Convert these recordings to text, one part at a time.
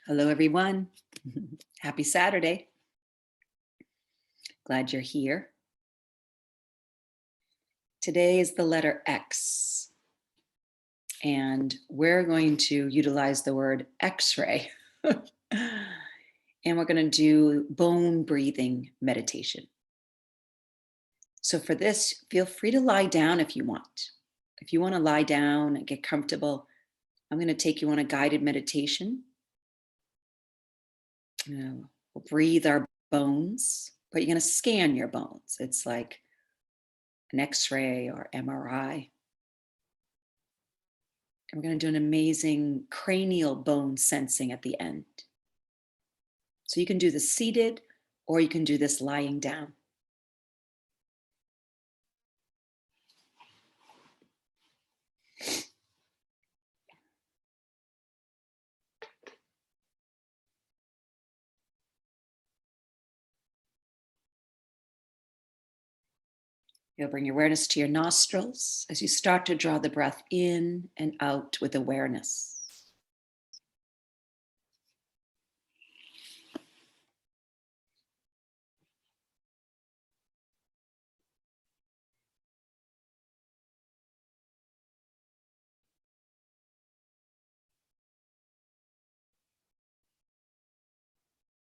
Hello, everyone. Happy Saturday. Glad you're here. Today is the letter X, and we're going to utilize the word X-ray. And we're going to do bone breathing meditation. So for this, feel free to lie down if you want. If you want to lie down and get comfortable, I'm going to take you on a guided meditation. We'll breathe our bones, but you're going to scan your bones. It's like an X-ray or MRI. And we're going to do an amazing cranial bone sensing at the end. So you can do this seated or you can do this lying down. You'll bring your awareness to your nostrils as you start to draw the breath in and out with awareness.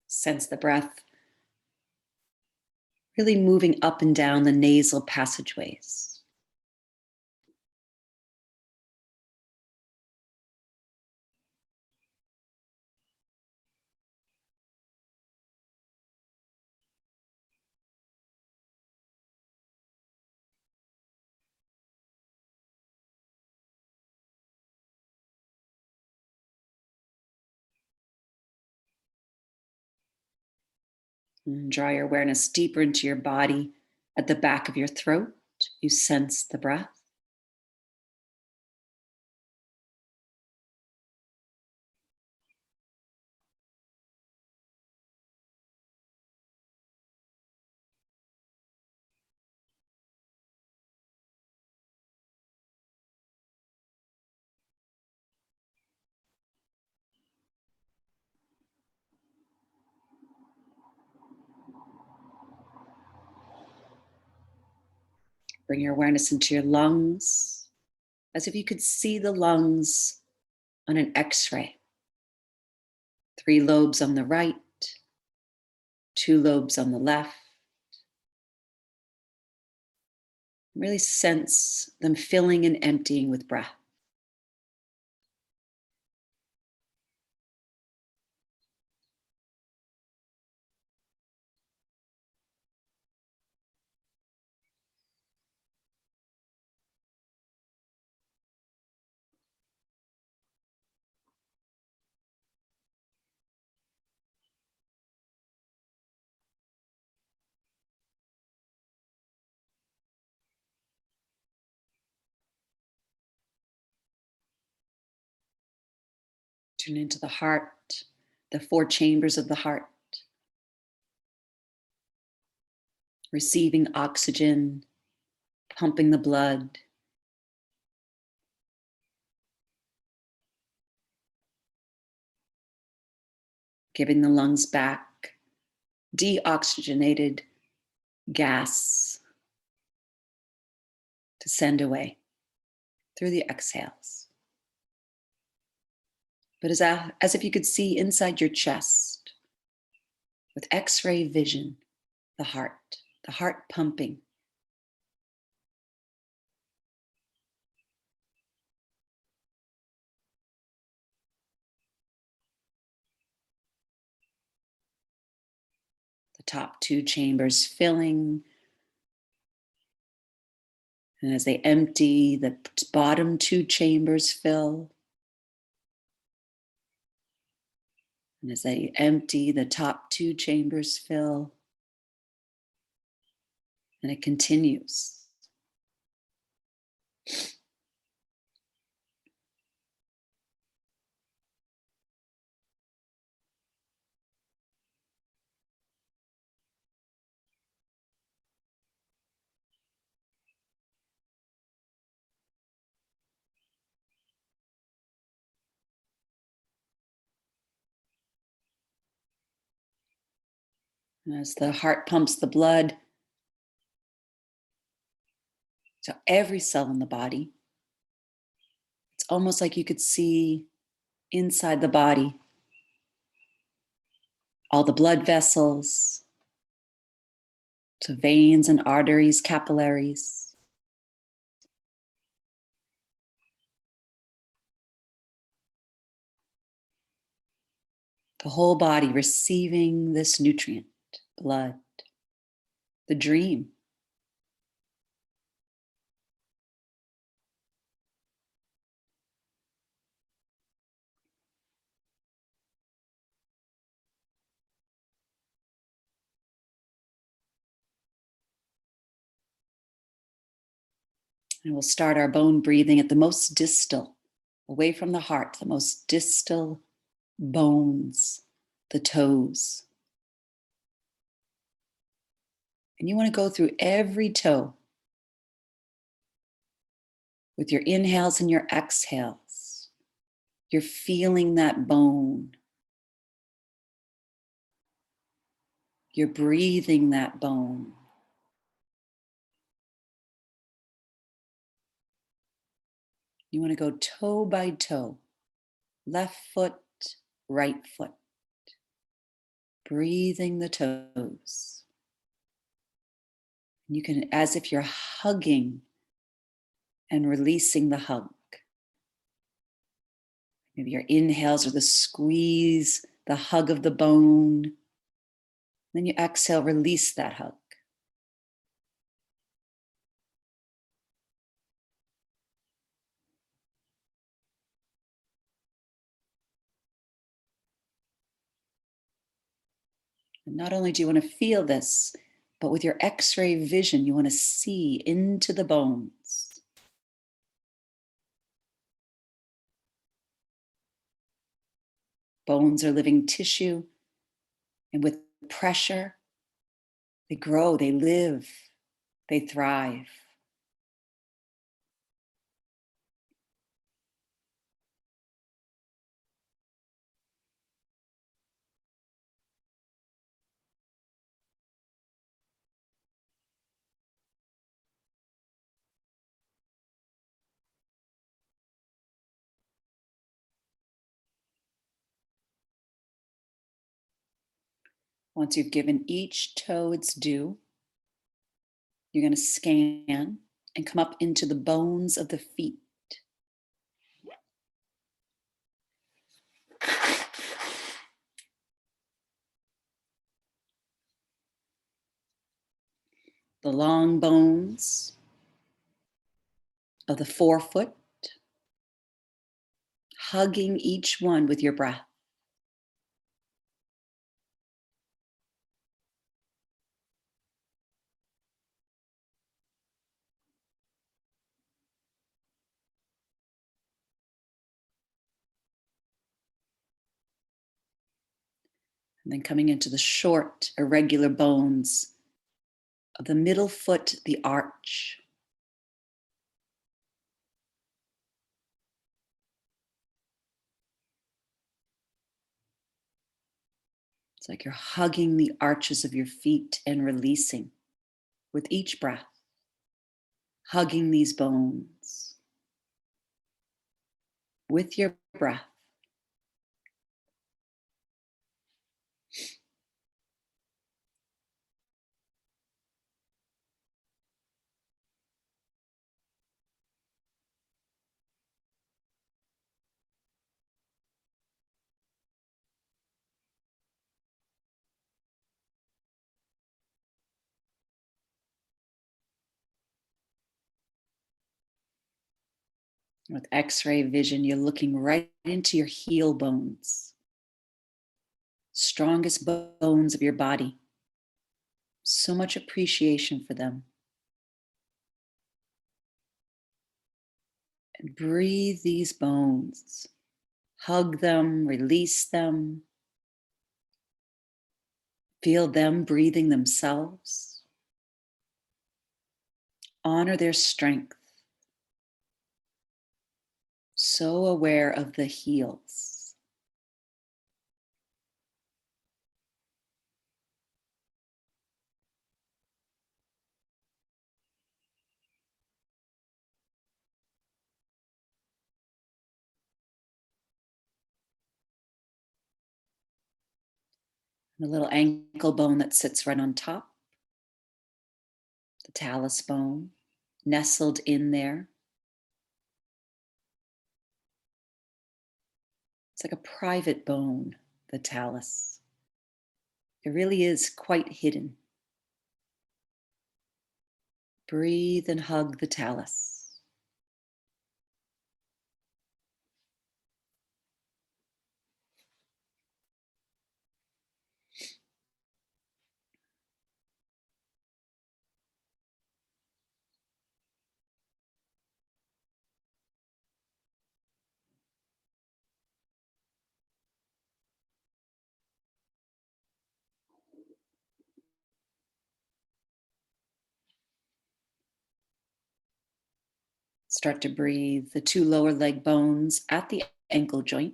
Sense the breath really moving up and down the nasal passageways. And draw your awareness deeper into your body at the back of your throat. You sense the breath. Bring your awareness into your lungs, as if you could see the lungs on an X-ray. 3 lobes on the right, 2 lobes on the left. Really sense them filling and emptying with breath. Tune into the heart, the 4 chambers of the heart. Receiving oxygen, pumping the blood. Giving the lungs back deoxygenated gas to send away through the exhales. But as if you could see inside your chest with X-ray vision, the heart pumping. The top 2 chambers filling. And as they empty, the bottom 2 chambers fill. And as they empty, the top 2 chambers fill. And it continues. As the heart pumps the blood to every cell in the body, it's almost like you could see inside the body all the blood vessels, to veins and arteries, capillaries. The whole body receiving this nutrient, blood, the dream. And we'll start our bone breathing at the most distal, away from the heart, the most distal bones, the toes. And you want to go through every toe with your inhales and your exhales. You're feeling that bone. You're breathing that bone. You want to go toe by toe, left foot, right foot, breathing the toes. You can, as if you're hugging and releasing the hug. Maybe your inhales are the squeeze, the hug of the bone. Then you exhale, release that hug. And not only do you want to feel this, but with your X-ray vision, you want to see into the bones. Bones are living tissue, and with pressure, they grow, they live, they thrive. Once you've given each toe its due, you're going to scan and come up into the bones of the feet. The long bones of the forefoot, hugging each one with your breath. And then coming into the short, irregular bones of the middle foot, the arch. It's like you're hugging the arches of your feet and releasing with each breath, hugging these bones with your breath. With X-ray vision, you're looking right into your heel bones, strongest bones of your body. So much appreciation for them. And breathe these bones. Hug them, release them. Feel them breathing themselves. Honor their strength. So aware of the heels. The little ankle bone that sits right on top, the talus bone, nestled in there. It's like a private bone, the talus. It really is quite hidden. Breathe and hug the talus. Start to breathe the two lower leg bones at the ankle joint.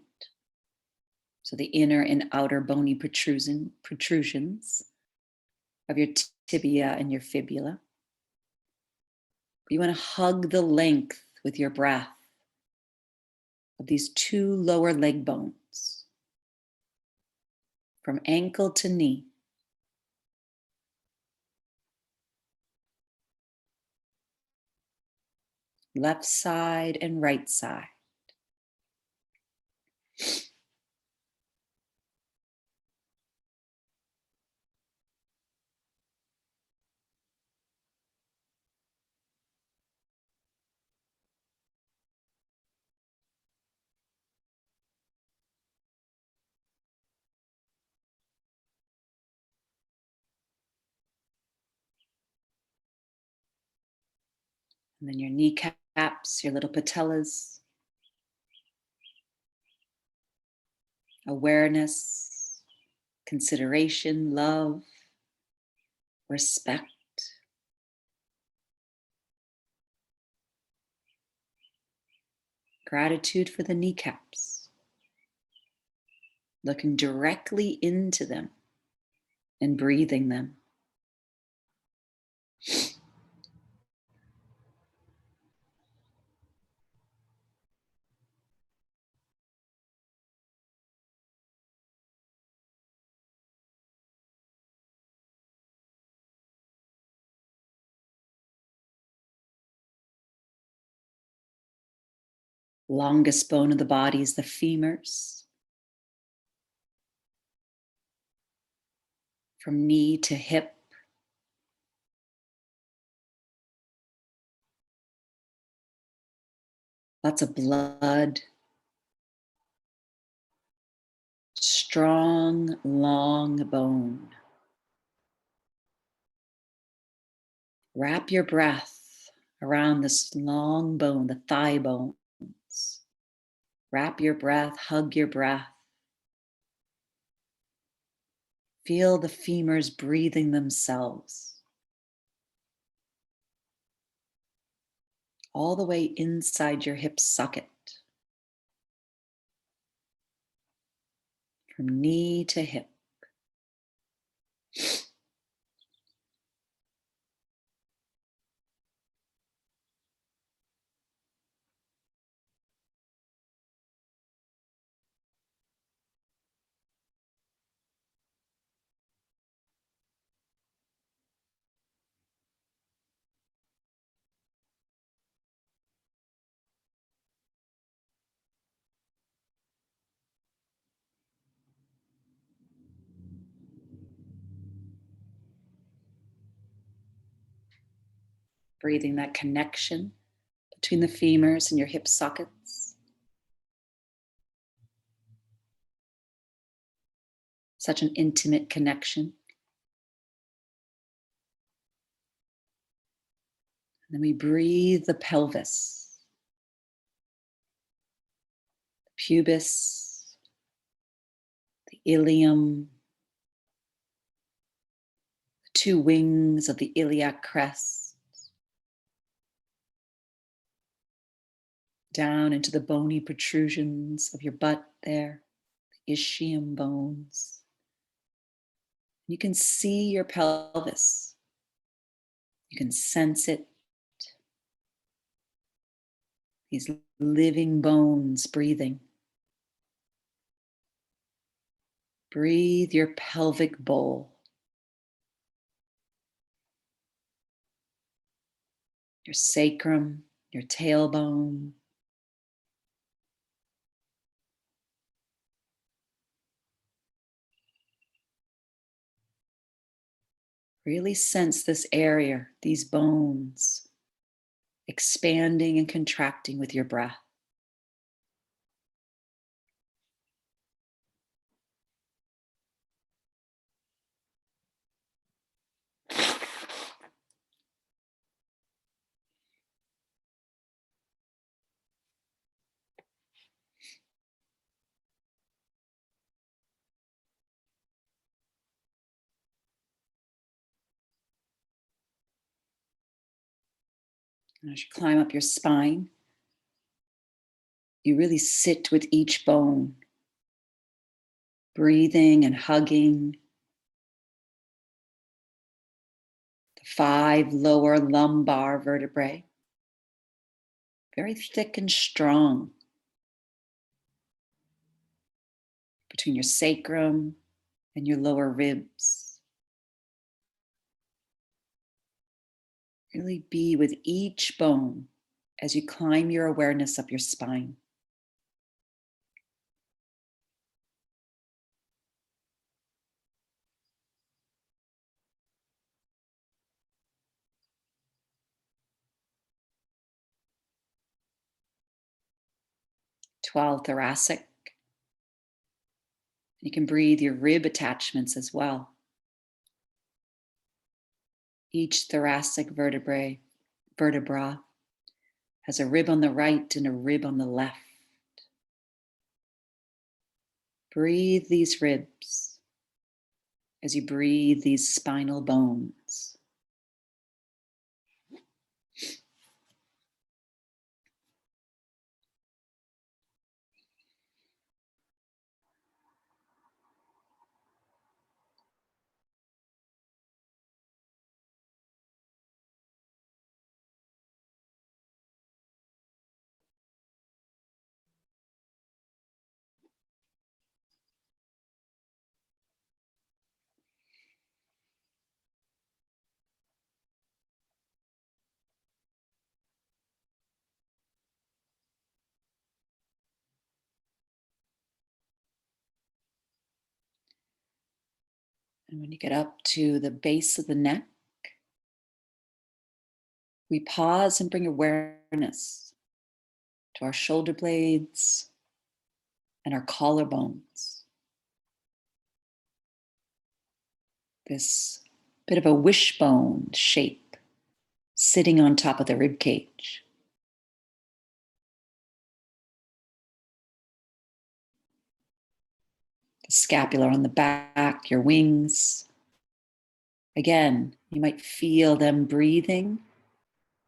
So the inner and outer bony protrusions of your tibia and your fibula. You want to hug the length with your breath of these two lower leg bones from ankle to knee. Left side and right side. And then your kneecaps, your little patellas. Awareness, consideration, love, respect. Gratitude for the kneecaps. Looking directly into them and breathing them. Longest bone of the body is the femurs. From knee to hip. Lots of blood. Strong, long bone. Wrap your breath around this long bone, the thigh bones. Wrap your breath, hug your breath. Feel the femurs breathing themselves all the way inside your hip socket. From knee to hip. Breathing that connection between the femurs and your hip sockets. Such an intimate connection. And then we breathe the pelvis, the pubis, the ilium, the two wings of the iliac crest, down into the bony protrusions of your butt there, the ischium bones. You can see your pelvis. You can sense it. These living bones breathing. Breathe your pelvic bowl, your sacrum, your tailbone. Really sense this area, these bones, expanding and contracting with your breath. And as you climb up your spine, you really sit with each bone, breathing and hugging the 5 lower lumbar vertebrae, very thick and strong between your sacrum and your lower ribs. Really be with each bone as you climb your awareness up your spine. Twelve thoracic. You can breathe your rib attachments as well. Each thoracic vertebra has a rib on the right and a rib on the left. Breathe these ribs as you breathe these spinal bones. And when you get up to the base of the neck, we pause and bring awareness to our shoulder blades and our collarbones. This bit of a wishbone shape sitting on top of the rib cage. The scapula on the back, your wings. Again, you might feel them breathing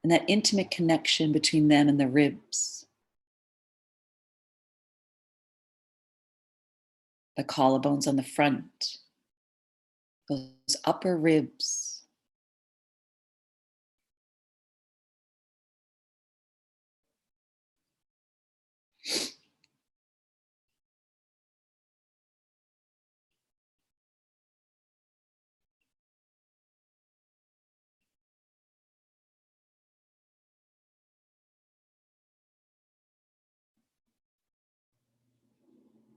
and that intimate connection between them and the ribs. The collarbones on the front, those upper ribs.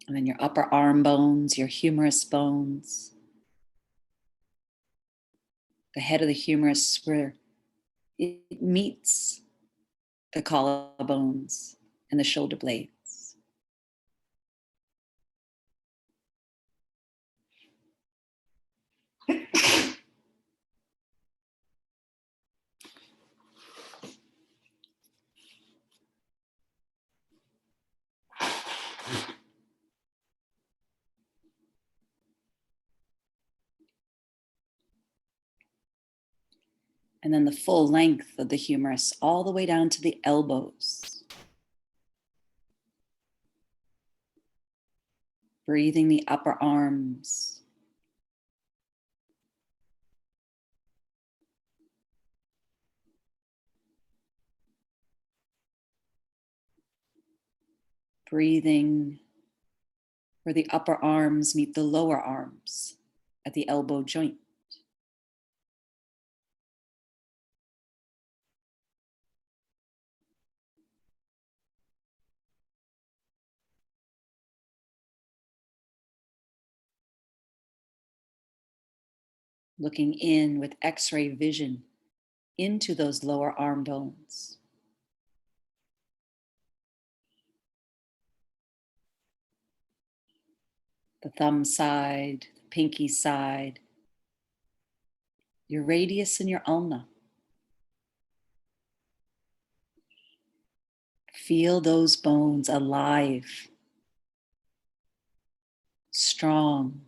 And then your upper arm bones, your humerus bones, the head of the humerus where it meets the collarbones and the shoulder blades. And then the full length of the humerus all the way down to the elbows. Breathing the upper arms. Breathing where the upper arms meet the lower arms at the elbow joint. Looking in with X-ray vision into those lower arm bones. The thumb side, the pinky side, your radius and your ulna. Feel those bones alive, strong.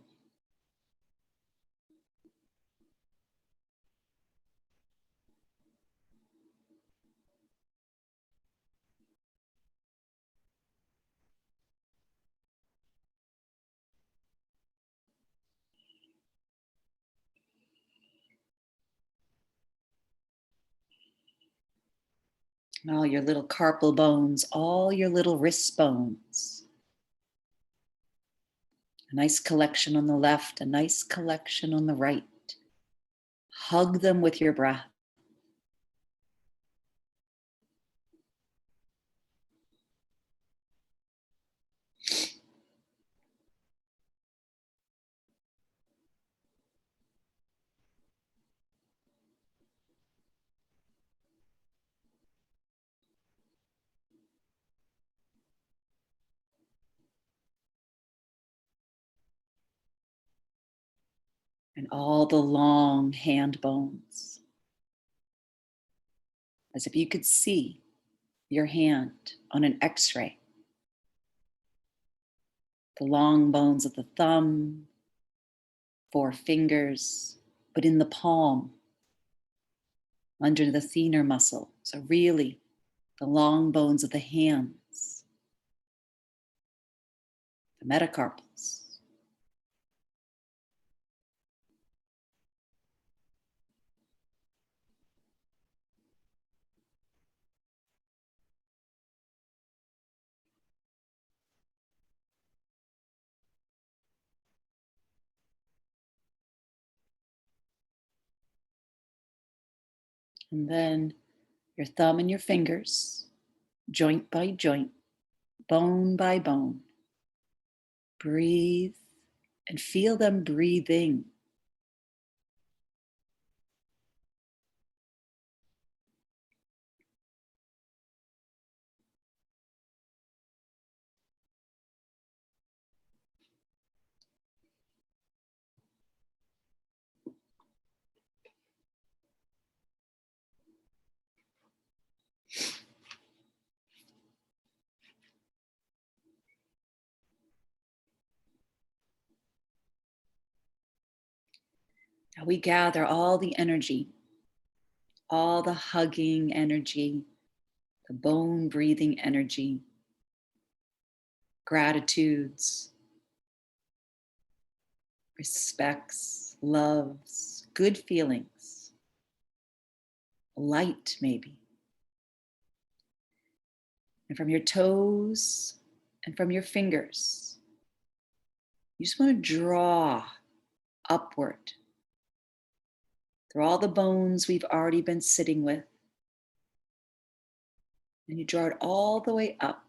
And all your little carpal bones, all your little wrist bones. A nice collection on the left, a nice collection on the right. Hug them with your breath. And all the long hand bones. As if you could see your hand on an X-ray. The long bones of the thumb, 4 fingers, but in the palm, under the thenar muscle. So really, the long bones of the hands, the metacarpals. And then your thumb and your fingers, joint by joint, bone by bone. Breathe and feel them breathing. Now we gather all the energy, all the hugging energy, the bone breathing energy, gratitudes, respects, loves, good feelings, light maybe. And from your toes and from your fingers, you just want to draw upward through all the bones we've already been sitting with. And you draw it all the way up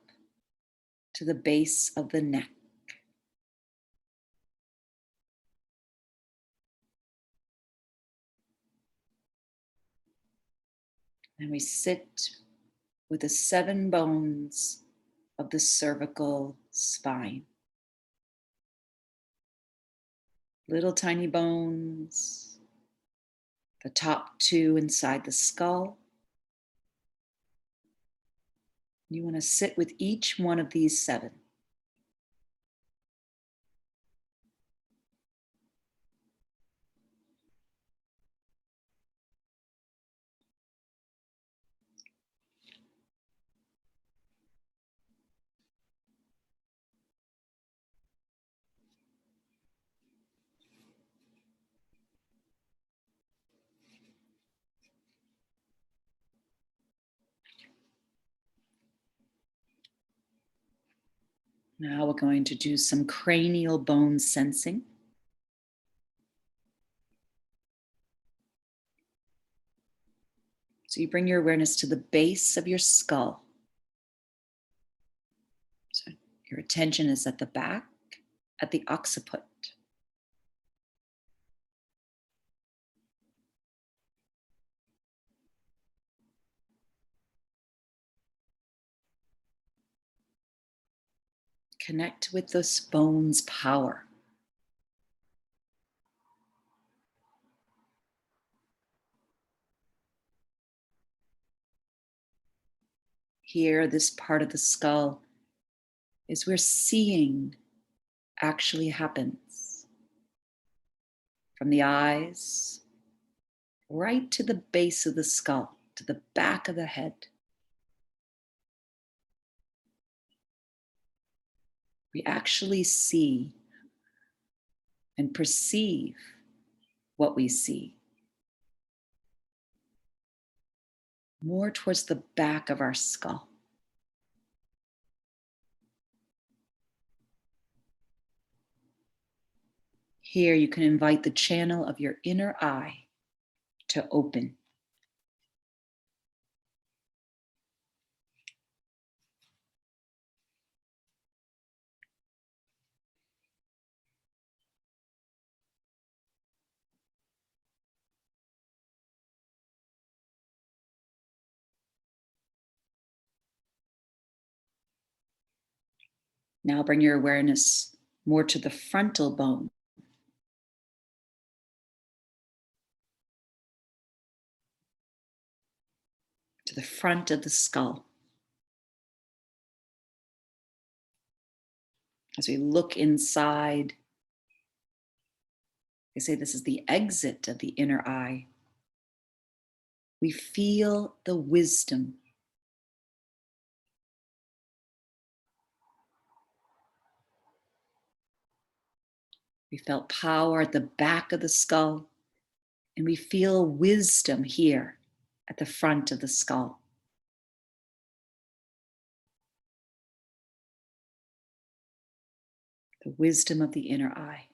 to the base of the neck. And we sit with the 7 bones of the cervical spine. Little tiny bones, the top 2 inside the skull. You want to sit with each one of these 7. Now we're going to do some cranial bone sensing. So you bring your awareness to the base of your skull. So your attention is at the back, at the occiput. Connect with this bone's power. Here, this part of the skull is where seeing actually happens. From the eyes, right to the base of the skull, to the back of the head. We actually see and perceive what we see. More towards the back of our skull. Here you can invite the channel of your inner eye to open. Now bring your awareness more to the frontal bone. To the front of the skull. As we look inside, they say this is the exit of the inner eye. We feel the wisdom. We felt power at the back of the skull, and we feel wisdom here at the front of the skull. The wisdom of the inner eye.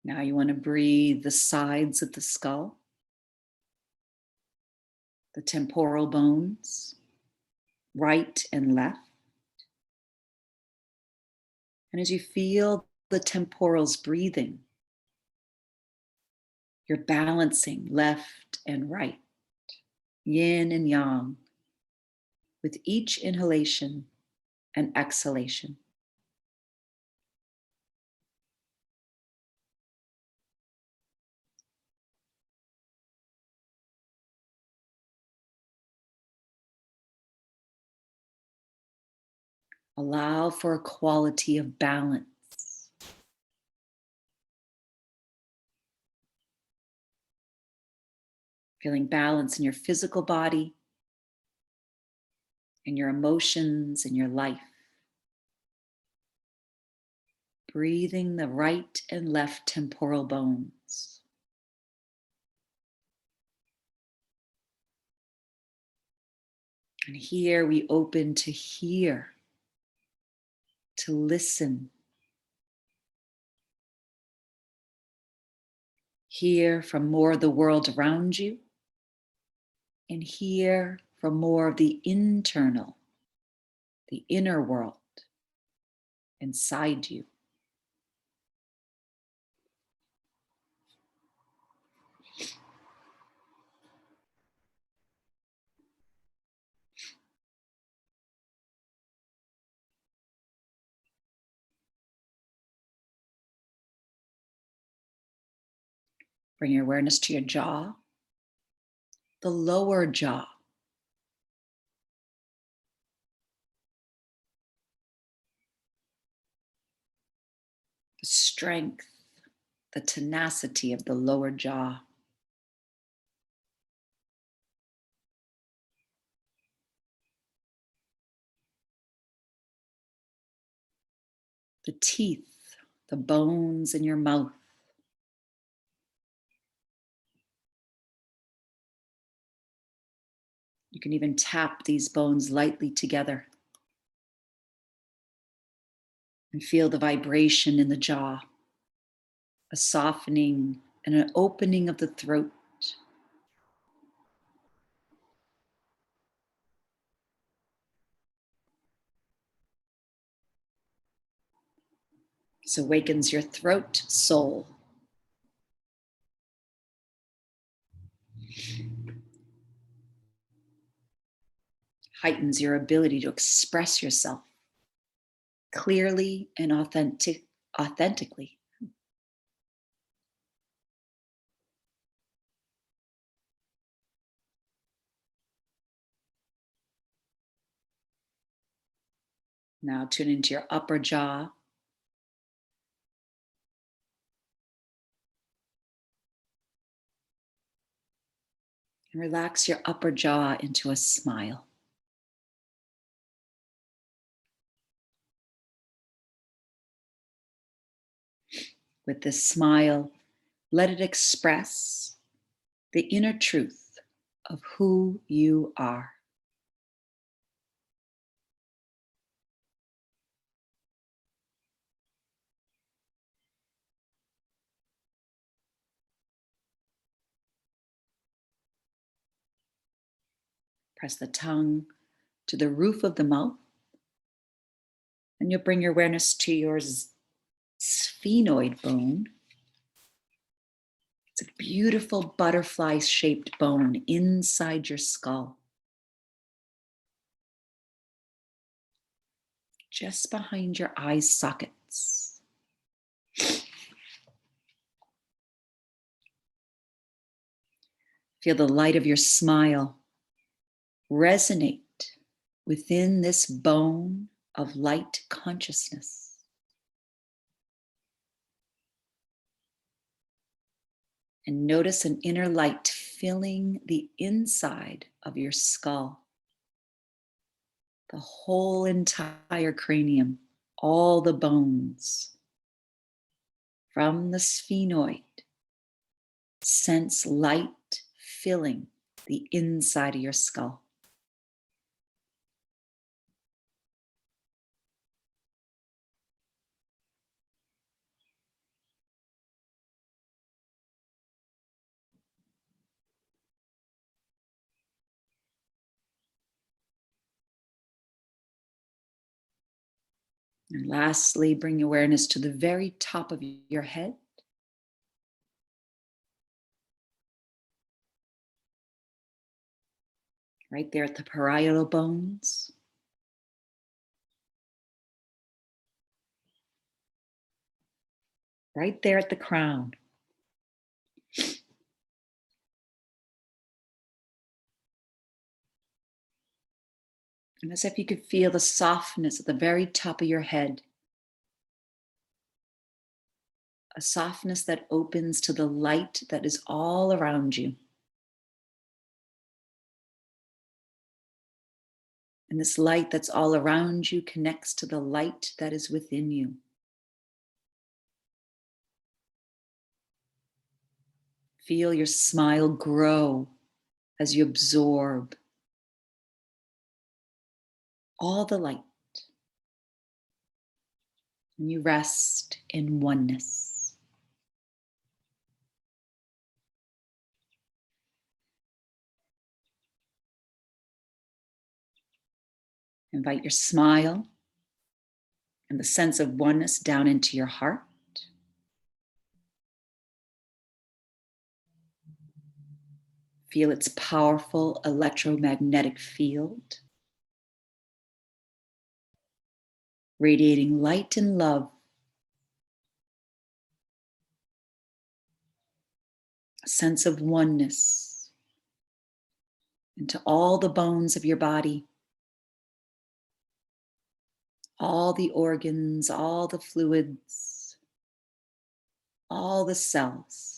Now you want to breathe the sides of the skull, the temporal bones, right and left. And as you feel the temporals breathing, you're balancing left and right, yin and yang, with each inhalation and exhalation. Allow for a quality of balance. Feeling balance in your physical body, in your emotions, in your life. Breathing the right and left temporal bones. And here we open to hear, to listen. Hear from more of the world around you, and hear from more of the internal, the inner world inside you. Bring your awareness to your jaw, the lower jaw. The strength, the tenacity of the lower jaw. the teeth, the bones in your mouth. You can even tap these bones lightly together and feel the vibration in the jaw, a softening and an opening of the throat. This awakens your throat, soul. Heightens your ability to express yourself clearly and authentically. Now tune into your upper jaw. And relax your upper jaw into a smile. With this smile, let it express the inner truth of who you are. Press the tongue to the roof of the mouth, and you'll bring your awareness to your sphenoid bone. It's a beautiful butterfly-shaped bone inside your skull, just behind your eye sockets. Feel the light of your smile resonate within this bone of light consciousness. And notice an inner light filling the inside of your skull, the whole entire cranium, all the bones. From the sphenoid, sense light filling the inside of your skull. And lastly, bring awareness to the very top of your head. Right there at the parietal bones. Right there at the crown. And as if you could feel the softness at the very top of your head. A softness that opens to the light that is all around you. And this light that's all around you connects to the light that is within you. Feel your smile grow as you absorb all the light. And you rest in oneness. Invite your smile and the sense of oneness down into your heart. Feel its powerful electromagnetic field, radiating light and love. A sense of oneness into all the bones of your body, all the organs, all the fluids, all the cells.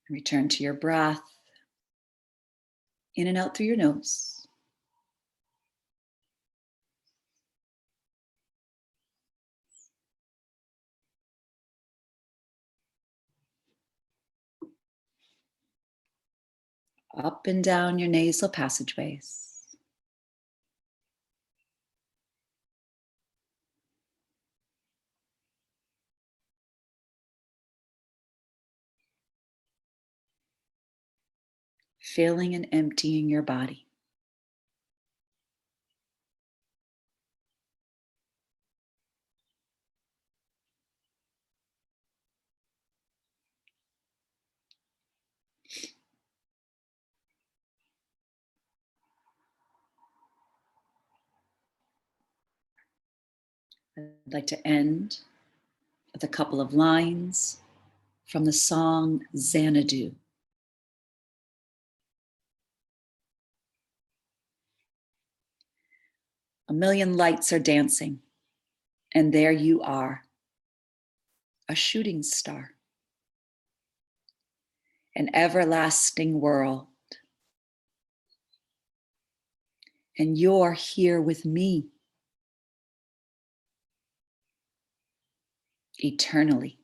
Return to your breath, in and out through your nose. Up and down your nasal passageways. Filling and emptying your body. I'd like to end with a couple of lines from the song Xanadu. A million lights are dancing, and there you are, a shooting star, an everlasting world. And you're here with me eternally.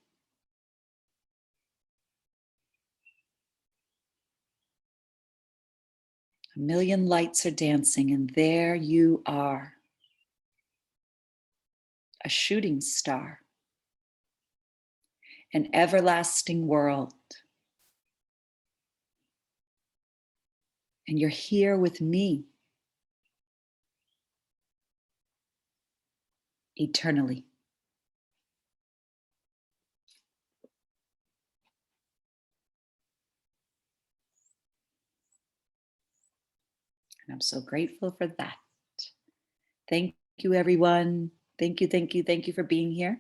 A million lights are dancing, and there you are, a shooting star, an everlasting world. And you're here with me eternally. And I'm so grateful for that. Thank you, everyone. Thank you, thank you, thank you for being here.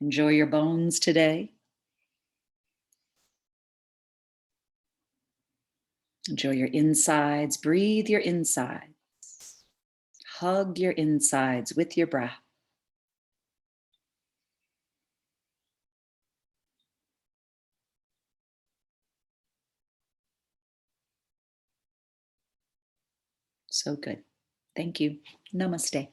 Enjoy your bones today. Enjoy your insides. Breathe your insides. Hug your insides with your breath. So good. Thank you. Namaste.